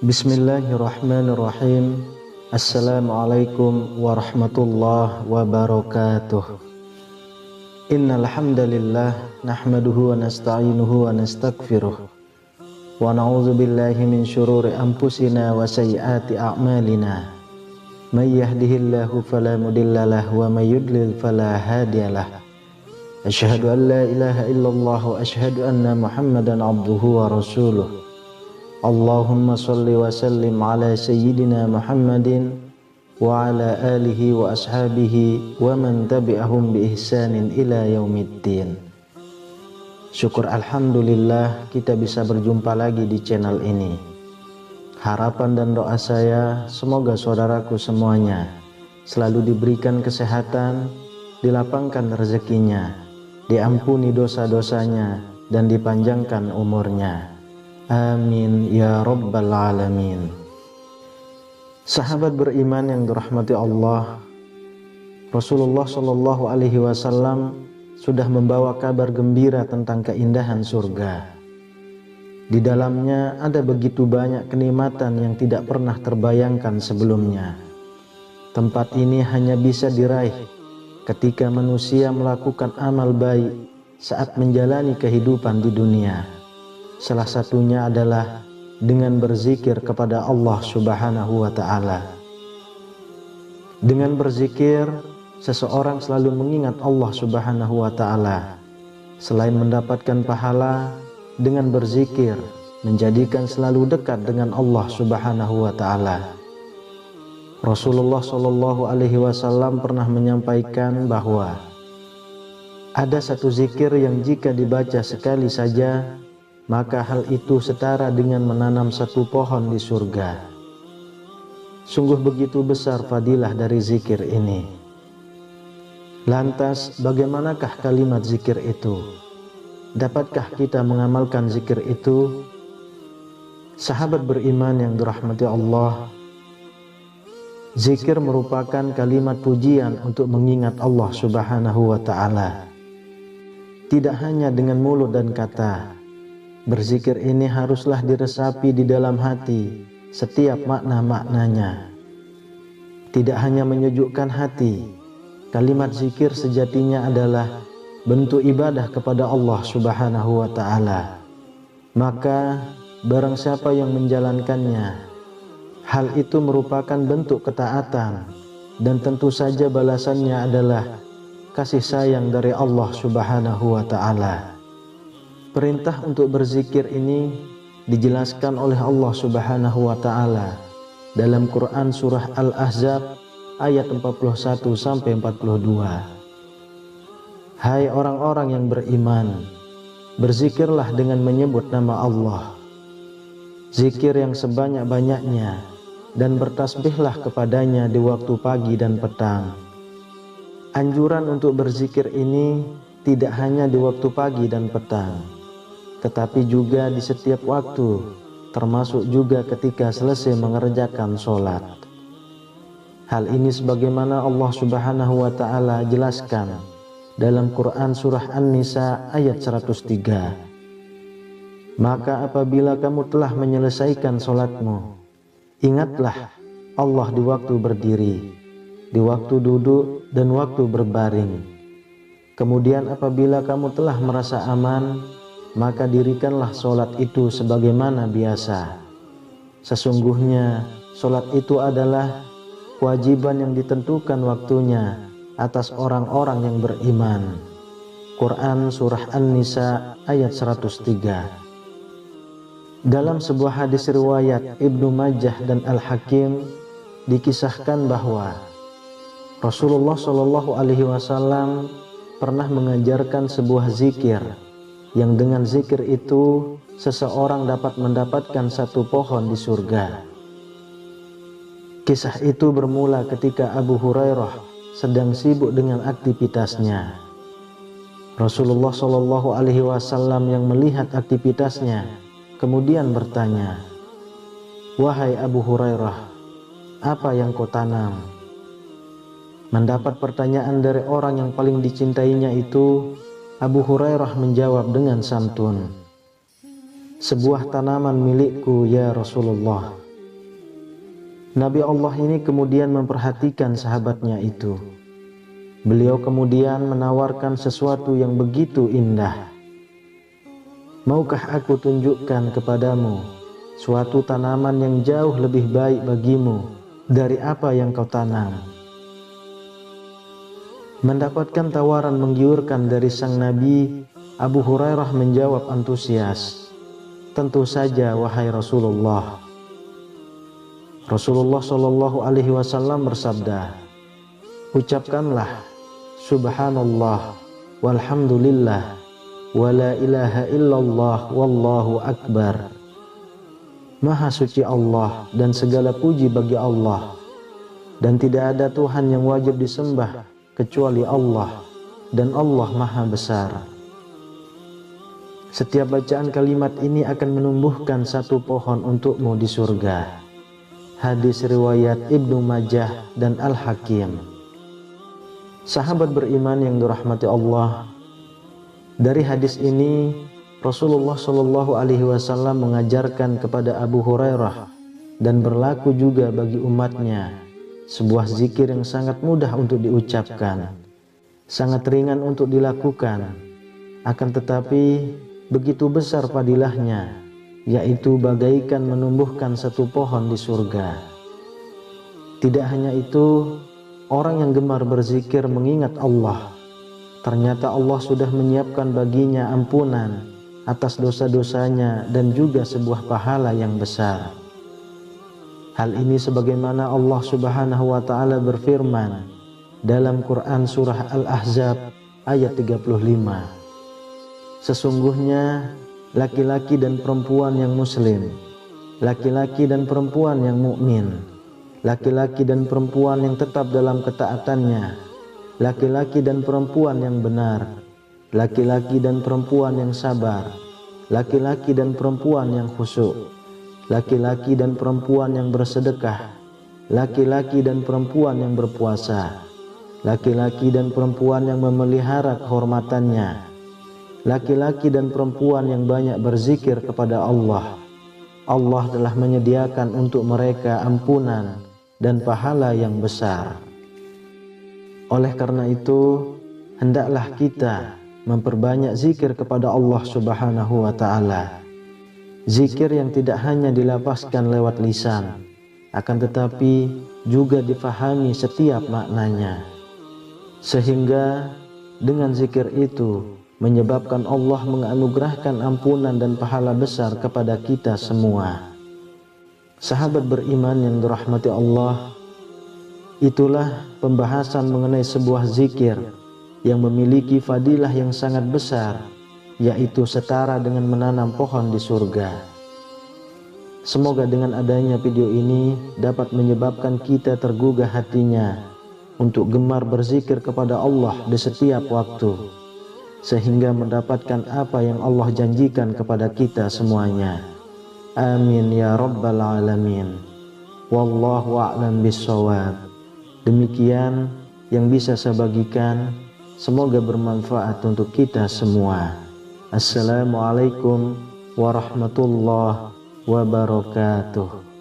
Bismillahirrahmanirrahim. Assalamualaikum warahmatullahi wabarakatuh. Innal hamdalillah nahmaduhu wa nasta'inuhu wa nastaghfiruh wa na'udzu billahi min syururi anfusina wa sayyiati a'malina. May yahdihillahu fala mudhillalah wa may yudlil fala hadiyalah. Asyhadu an la ilaha illallah wa asyhadu anna Muhammadan abduhu wa rasuluh. Allahumma salli wa sallim ala sayyidina Muhammadin wa ala alihi wa ashabihi wa man tabi'ahum bi ihsanin ila yaumiddin. Syukur alhamdulillah kita bisa berjumpa lagi di channel ini. Harapan dan doa saya semoga saudaraku semuanya selalu diberikan kesehatan, dilapangkan rezekinya, diampuni dosa-dosanya dan dipanjangkan umurnya. Amin ya rabbal alamin. Sahabat beriman yang dirahmati Allah, Rasulullah Shallallahu Alaihi Wasallam sudah membawa kabar gembira tentang keindahan surga. Di dalamnya ada begitu banyak kenikmatan yang tidak pernah terbayangkan sebelumnya. Tempat ini hanya bisa diraih ketika manusia melakukan amal baik saat menjalani kehidupan di dunia. Salah satunya adalah dengan berzikir kepada Allah Subhanahu wa Ta'ala. Dengan berzikir, seseorang selalu mengingat Allah Subhanahu wa Ta'ala. Selain mendapatkan pahala, dengan berzikir menjadikan selalu dekat dengan Allah Subhanahu wa Ta'ala. Rasulullah Shallallahu Alaihi Wasallam pernah menyampaikan bahwa ada satu zikir yang jika dibaca sekali saja, maka hal itu setara dengan menanam satu pohon di surga. Sungguh begitu besar fadilah dari zikir ini. Lantas bagaimanakah kalimat zikir itu? Dapatkah kita mengamalkan zikir itu? Sahabat beriman yang dirahmati Allah, zikir merupakan kalimat pujian untuk mengingat Allah Subhanahu wa Ta'ala. Tidak hanya dengan mulut dan kata, berzikir ini haruslah diresapi di dalam hati setiap makna-maknanya. Tidak hanya menyejukkan hati, kalimat zikir sejatinya adalah bentuk ibadah kepada Allah Subhanahu wa Ta'ala. Maka barang siapa yang menjalankannya, hal itu merupakan bentuk ketaatan, dan tentu saja balasannya adalah kasih sayang dari Allah Subhanahu wa Ta'ala. Perintah untuk berzikir ini dijelaskan oleh Allah Subhanahu wa Ta'ala dalam Quran surah Al-Ahzab ayat 41 sampai 42. Hai orang-orang yang beriman, berzikirlah dengan menyebut nama Allah. Zikir yang sebanyak-banyaknya dan bertasbihlah kepadanya di waktu pagi dan petang. Anjuran untuk berzikir ini tidak hanya di waktu pagi dan petang, tetapi juga di setiap waktu, termasuk juga ketika selesai mengerjakan sholat. Hal ini sebagaimana Allah Subhanahu wa Ta'ala jelaskan dalam Quran surah An-Nisa ayat 103. Maka apabila kamu telah menyelesaikan sholatmu, ingatlah Allah di waktu berdiri, di waktu duduk, dan waktu berbaring. Kemudian apabila kamu telah merasa aman, maka dirikanlah sholat itu sebagaimana biasa. Sesungguhnya sholat itu adalah kewajiban yang ditentukan waktunya atas orang-orang yang beriman. Quran surah An-Nisa ayat 103. Dalam sebuah hadis riwayat Ibnu Majah dan Al-Hakim dikisahkan bahwa Rasulullah Shallallahu Alaihi Wasallam pernah mengajarkan sebuah zikir yang dengan zikir itu seseorang dapat mendapatkan satu pohon di surga. Kisah itu bermula ketika Abu Hurairah sedang sibuk dengan aktivitasnya. Rasulullah Shallallahu Alaihi Wasallam yang melihat aktivitasnya kemudian bertanya, "Wahai Abu Hurairah, apa yang kau tanam?" Mendapat pertanyaan dari orang yang paling dicintainya itu, Abu Hurairah menjawab dengan santun, "Sebuah tanaman milikku ya Rasulullah." Nabi Allah ini kemudian memperhatikan sahabatnya itu. Beliau kemudian menawarkan sesuatu yang begitu indah. "Maukah aku tunjukkan kepadamu suatu tanaman yang jauh lebih baik bagimu dari apa yang kau tanam?" Mendapatkan tawaran menggiurkan dari sang Nabi, Abu Hurairah menjawab antusias, "Tentu saja wahai Rasulullah." Rasulullah Shallallahu Alaihi Wasallam bersabda, "Ucapkanlah Subhanallah walhamdulillah wa la ilaha illallah wallahu akbar." Maha suci Allah dan segala puji bagi Allah, dan tidak ada Tuhan yang wajib disembah kecuali Allah, dan Allah Maha Besar. Setiap bacaan kalimat ini akan menumbuhkan satu pohon untukmu di surga. Hadis riwayat Ibnu Majah dan Al-Hakim. Sahabat beriman yang dirahmati Allah, dari hadis ini Rasulullah Shallallahu Alaihi Wasallam mengajarkan kepada Abu Hurairah dan berlaku juga bagi umatnya sebuah zikir yang sangat mudah untuk diucapkan, sangat ringan untuk dilakukan, akan tetapi begitu besar fadilahnya, yaitu bagaikan menumbuhkan satu pohon di surga. Tidak hanya itu, orang yang gemar berzikir mengingat Allah, ternyata Allah sudah menyiapkan baginya ampunan atas dosa-dosanya dan juga sebuah pahala yang besar. Hal ini sebagaimana Allah Subhanahu wa taala berfirman dalam Quran surah Al-Ahzab ayat 35. Sesungguhnya laki-laki dan perempuan yang muslim, laki-laki dan perempuan yang mukmin, laki-laki dan perempuan yang tetap dalam ketaatannya, laki-laki dan perempuan yang benar, laki-laki dan perempuan yang sabar, laki-laki dan perempuan yang khusyuk, laki-laki dan perempuan yang bersedekah, laki-laki dan perempuan yang berpuasa, laki-laki dan perempuan yang memelihara kehormatannya, laki-laki dan perempuan yang banyak berzikir kepada Allah. Allah telah menyediakan untuk mereka ampunan dan pahala yang besar. Oleh karena itu, hendaklah kita memperbanyak zikir kepada Allah Subhanahu wa taala. Zikir yang tidak hanya dilafazkan lewat lisan, akan tetapi juga difahami setiap maknanya, sehingga dengan zikir itu menyebabkan Allah menganugerahkan ampunan dan pahala besar kepada kita semua. Sahabat beriman yang dirahmati Allah, itulah pembahasan mengenai sebuah zikir yang memiliki fadilah yang sangat besar, yaitu setara dengan menanam pohon di surga. Semoga dengan adanya video ini dapat menyebabkan kita tergugah hatinya untuk gemar berzikir kepada Allah di setiap waktu, sehingga mendapatkan apa yang Allah janjikan kepada kita semuanya. Amin ya rabbal alamin. Wallahu a'lam bishawab. Demikian yang bisa saya bagikan, semoga bermanfaat untuk kita semua. Assalamualaikum warahmatullahi wabarakatuh.